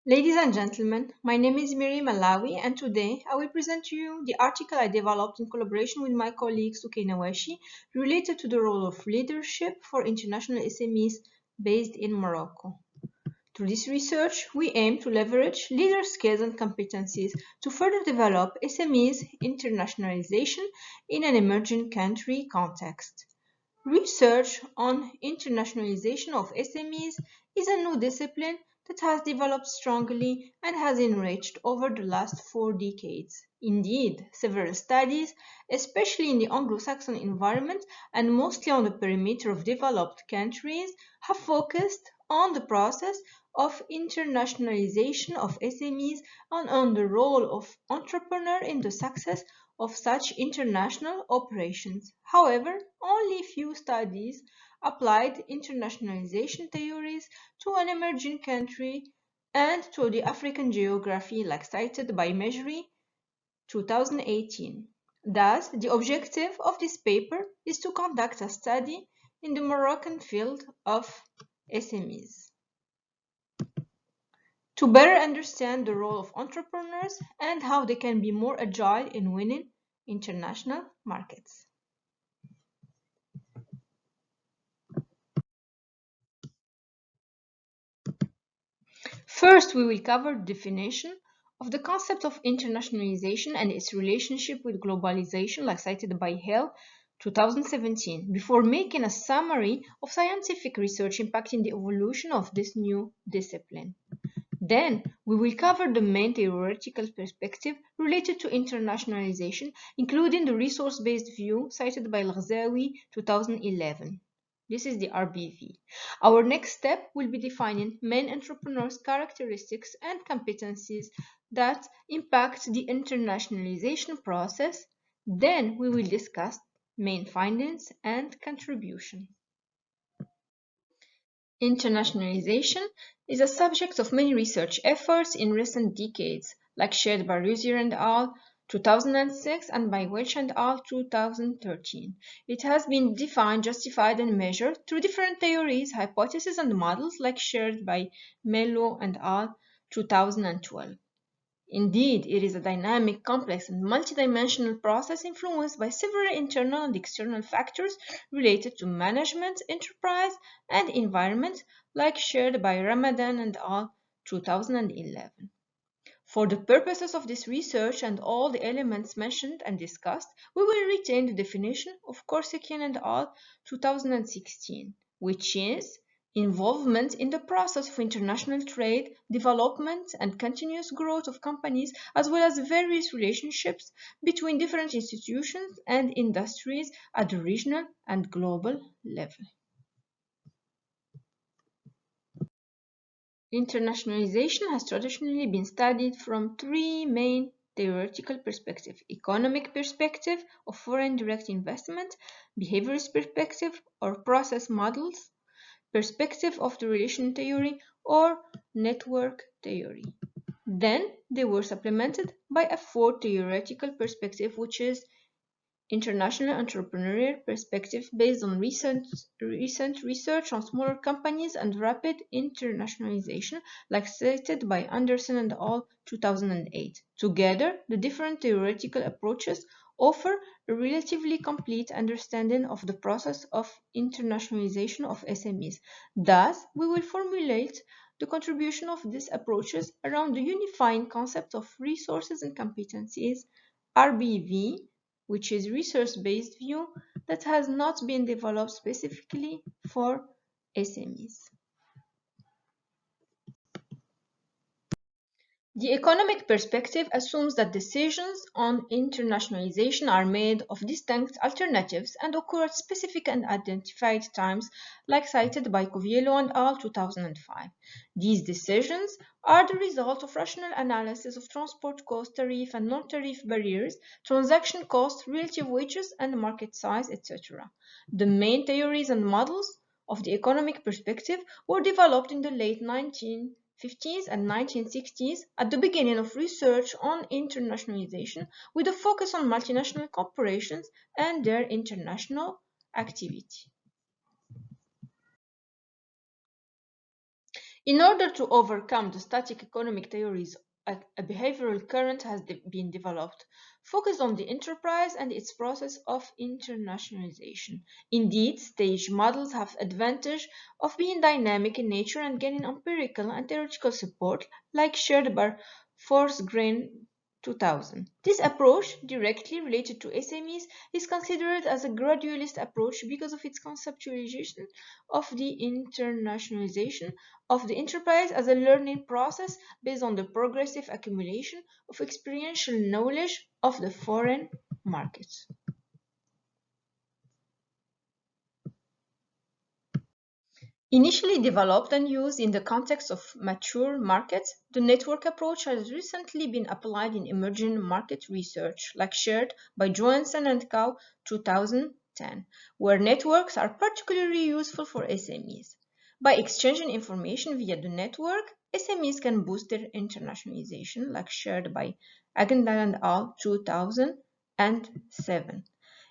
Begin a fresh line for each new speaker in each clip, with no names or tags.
Ladies and gentlemen, my name is Meriem Alaoui, and today I will present to you the article I developed in collaboration with my colleague Soukayna Ouachi related to the role of leadership for international SMEs based in Morocco. Through this research, we aim to leverage leader skills and competencies to further develop SMEs internationalization in an emerging country context. Research on internationalization of SMEs is a new discipline that has developed strongly and has enriched over the last 4 decades. Indeed, several studies, especially in the Anglo-Saxon environment and mostly on the perimeter of developed countries, have focused on the process of internationalization of SMEs and on the role of entrepreneur in the success of such international operations. However, only few studies applied internationalization theories to an emerging country and to the African geography like cited by Meriem 2018. Thus, the objective of this paper is to conduct a study in the Moroccan field of SMEs to better understand the role of entrepreneurs and how they can be more agile in winning international markets. First, we will cover the definition of the concept of internationalization and its relationship with globalization, like cited by Hale 2017, before making a summary of scientific research impacting the evolution of this new discipline. Then, we will cover the main theoretical perspective related to internationalization, including the resource-based view cited by Alaoui 2011. This is the RBV. Our next step will be defining main entrepreneurs' characteristics and competencies that impact the internationalization process. Then we will discuss main findings and contribution. Internationalization is a subject of many research efforts in recent decades, like shared by Ruzier and al. 2006 and by Welch and al. 2013. It has been defined, justified, and measured through different theories, hypotheses, and models, like shared by Mello and al. 2012. Indeed, it is a dynamic, complex, and multidimensional process influenced by several internal and external factors related to management, enterprise, and environment, like shared by Ramadan and al. 2011. For the purposes of this research and all the elements mentioned and discussed, we will retain the definition of Corsican and al. 2016, which is involvement in the process of international trade, development, and continuous growth of companies, as well as various relationships between different institutions and industries at the regional and global level. Internationalization has traditionally been studied from three main theoretical perspectives: economic perspective of foreign direct investment, behaviorist perspective or process models, perspective of the relation theory, or network theory. Then they were supplemented by a fourth theoretical perspective, which is international entrepreneurial perspective based on recent research on smaller companies and rapid internationalization, like cited by Anderson and al. 2008. Together, the different theoretical approaches offer a relatively complete understanding of the process of internationalization of SMEs. Thus, we will formulate the contribution of these approaches around the unifying concept of resources and competencies, RBV, which is research-based view that has not been developed specifically for SMEs. The economic perspective assumes that decisions on internationalization are made of distinct alternatives and occur at specific and identified times, like cited by Coviello and al. 2005. These decisions are the result of rational analysis of transport cost, tariff and non-tariff barriers, transaction costs, relative wages and market size, etc. The main theories and models of the economic perspective were developed in the late 1950s and 1960s at the beginning of research on internationalization, with a focus on multinational corporations and their international activity. In order to overcome the static economic theories, a behavioral current has been developed, focused on the enterprise and its process of internationalization. Indeed, stage models have advantage of being dynamic in nature and gaining empirical and theoretical support, like shared by Forsgren 2000. This approach, directly related to SMEs, is considered as a gradualist approach because of its conceptualization of the internationalization of the enterprise as a learning process based on the progressive accumulation of experiential knowledge of the foreign markets. Initially developed and used in the context of mature markets, the network approach has recently been applied in emerging market research, like shared by Johansson and Co. 2010, where networks are particularly useful for SMEs. By exchanging information via the network, SMEs can boost their internationalization, like shared by Agendal and al. 2007.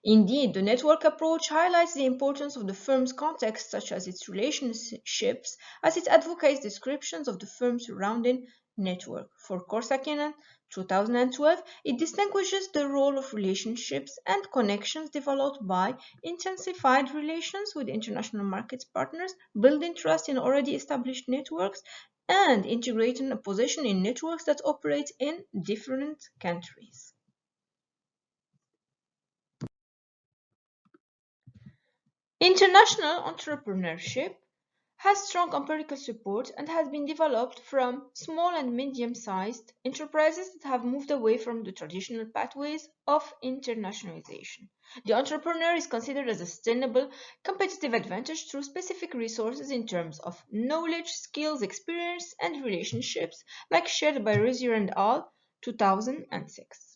Indeed, the network approach highlights the importance of the firm's context, such as its relationships, as it advocates descriptions of the firm's surrounding network. For Soukayna 2012, it distinguishes the role of relationships and connections developed by intensified relations with international markets partners, building trust in already established networks, and integrating a position in networks that operate in different countries. International entrepreneurship has strong empirical support and has been developed from small and medium-sized enterprises that have moved away from the traditional pathways of internationalization. The entrepreneur is considered as a sustainable competitive advantage through specific resources in terms of knowledge, skills, experience, and relationships, like shared by Rosier and al. 2006.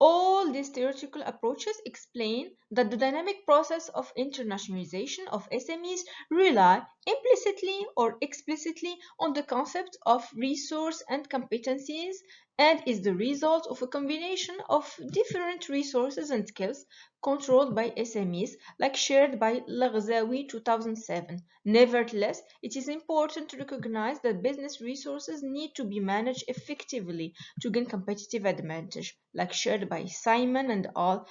All these theoretical approaches explain that the dynamic process of internationalization of SMEs rely implicitly or explicitly on the concept of resource and competencies and is the result of a combination of different resources and skills controlled by SMEs, like shared by Alaoui 2007. Nevertheless, it is important to recognize that business resources need to be managed effectively to gain competitive advantage, like shared by Simon and al.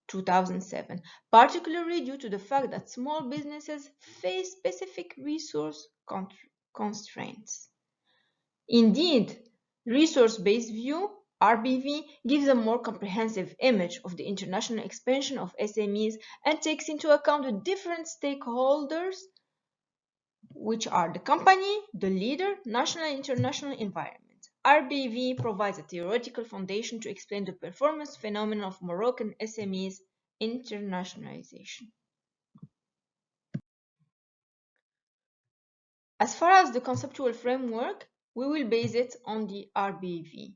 2007, particularly due to the fact that small businesses face specific resource constraints. Indeed, resource-based view (RBV) gives a more comprehensive image of the international expansion of SMEs and takes into account the different stakeholders, which are the company, the leader, national and international environment. RBV provides a theoretical foundation to explain the performance phenomenon of Moroccan SMEs internationalization. As far as the conceptual framework, we will base it on the RBV.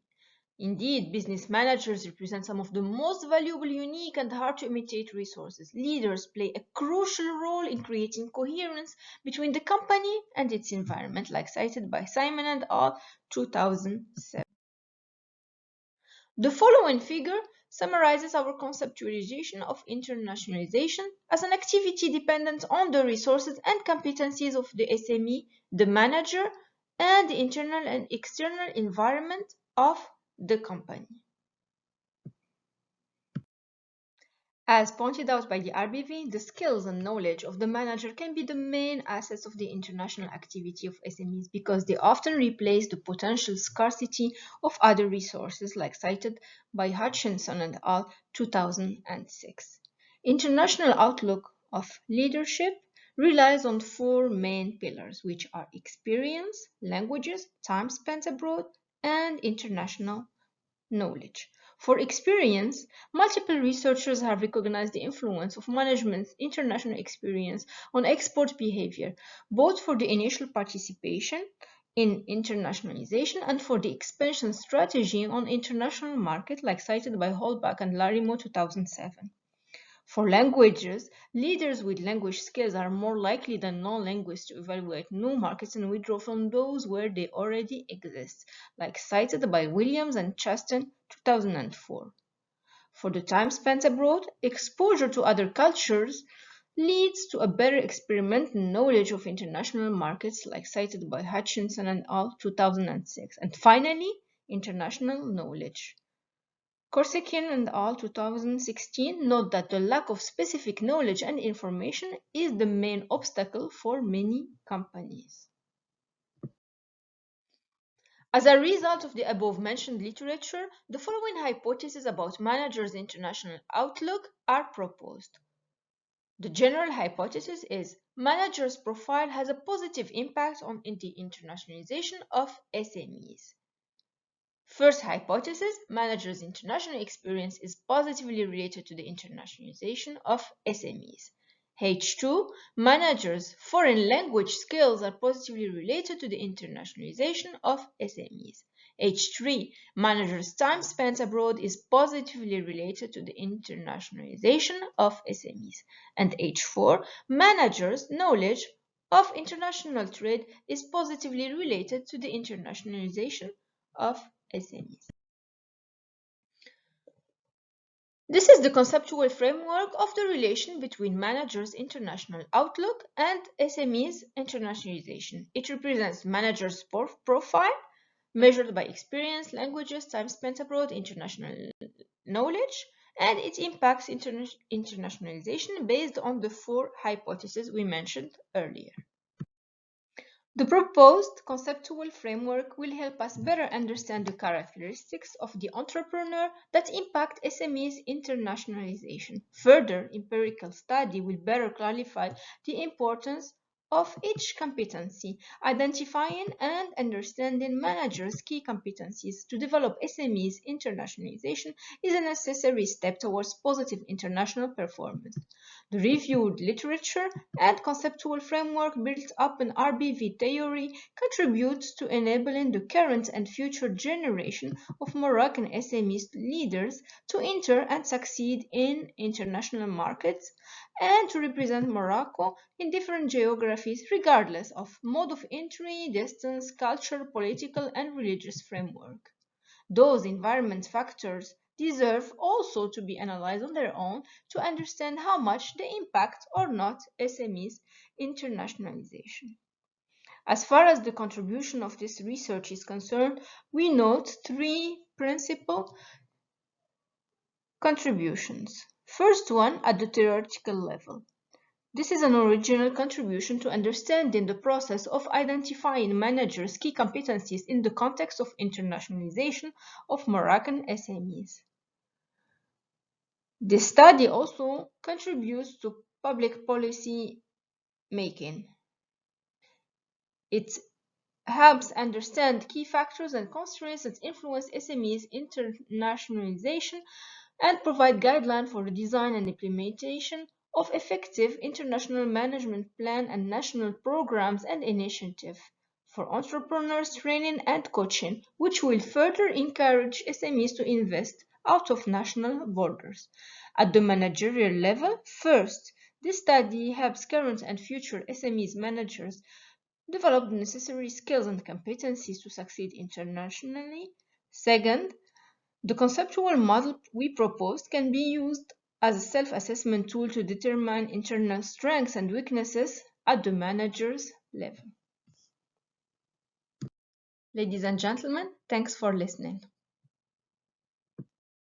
Indeed, business managers represent some of the most valuable, unique, and hard to imitate resources. Leaders play a crucial role in creating coherence between the company and its environment, like cited by Simon and al. 2007. The following figure summarizes our conceptualization of internationalization as an activity dependent on the resources and competencies of the SME, the manager, and the internal and external environment of the company. As pointed out by the RBV, the skills and knowledge of the manager can be the main assets of the international activity of SMEs because they often replace the potential scarcity of other resources, like cited by Hutchinson and al. 2006. International outlook of leadership relies on four main pillars, which are experience, languages, time spent abroad, and international knowledge. For experience, multiple researchers have recognized the influence of management's international experience on export behavior, both for the initial participation in internationalization and for the expansion strategy on international market, like cited by Holbach and Larimo 2007. For languages, leaders with language skills are more likely than non-linguists to evaluate new markets and withdraw from those where they already exist, like cited by Williams and Chaston 2004. For the time spent abroad, exposure to other cultures leads to a better experimental knowledge of international markets, like cited by Hutchinson and al. 2006. And finally, international knowledge. Corsican and al. 2016 note that the lack of specific knowledge and information is the main obstacle for many companies. As a result of the above-mentioned literature, the following hypotheses about managers' international outlook are proposed. The general hypothesis is managers' profile has a positive impact on the internationalization of SMEs. First hypothesis, managers' international experience is positively related to the internationalization of SMEs. H2, managers' foreign language skills are positively related to the internationalization of SMEs. H3, managers' time spent abroad is positively related to the internationalization of SMEs. And H4, managers' knowledge of international trade is positively related to the internationalization of SMEs. This is the conceptual framework of the relation between managers' international outlook and SMEs' internationalization. It represents managers' profile measured by experience, languages, time spent abroad, international knowledge, and it impacts internationalization based on the four hypotheses we mentioned earlier. The proposed conceptual framework will help us better understand the characteristics of the entrepreneur that impact SMEs' internationalization. Further, empirical study will better clarify the importance of each competency, identifying and understanding managers' key competencies to develop SMEs' internationalization is a necessary step towards positive international performance. The reviewed literature and conceptual framework built up in RBV theory contributes to enabling the current and future generation of Moroccan SMEs leaders to enter and succeed in international markets and to represent Morocco in different geographies regardless of mode of entry, distance, culture, political, and religious framework. Those environment factors deserve also to be analyzed on their own to understand how much they impact or not SMEs' internationalization. As far as the contribution of this research is concerned, we note three principal contributions. First one, at the theoretical level. This is an original contribution to understanding the process of identifying managers' key competencies in the context of internationalization of Moroccan SMEs. This study also contributes to public policy making. It helps understand key factors and constraints that influence SMEs' internationalization and provide guidelines for the design and implementation of effective international management plan and national programs and initiatives for entrepreneurs training and coaching, which will further encourage SMEs to invest out of national borders. At the managerial level, first, this study helps current and future SMEs managers develop the necessary skills and competencies to succeed internationally. Second, the conceptual model we proposed can be used as a self-assessment tool to determine internal strengths and weaknesses at the manager's level. Ladies and gentlemen, thanks for listening.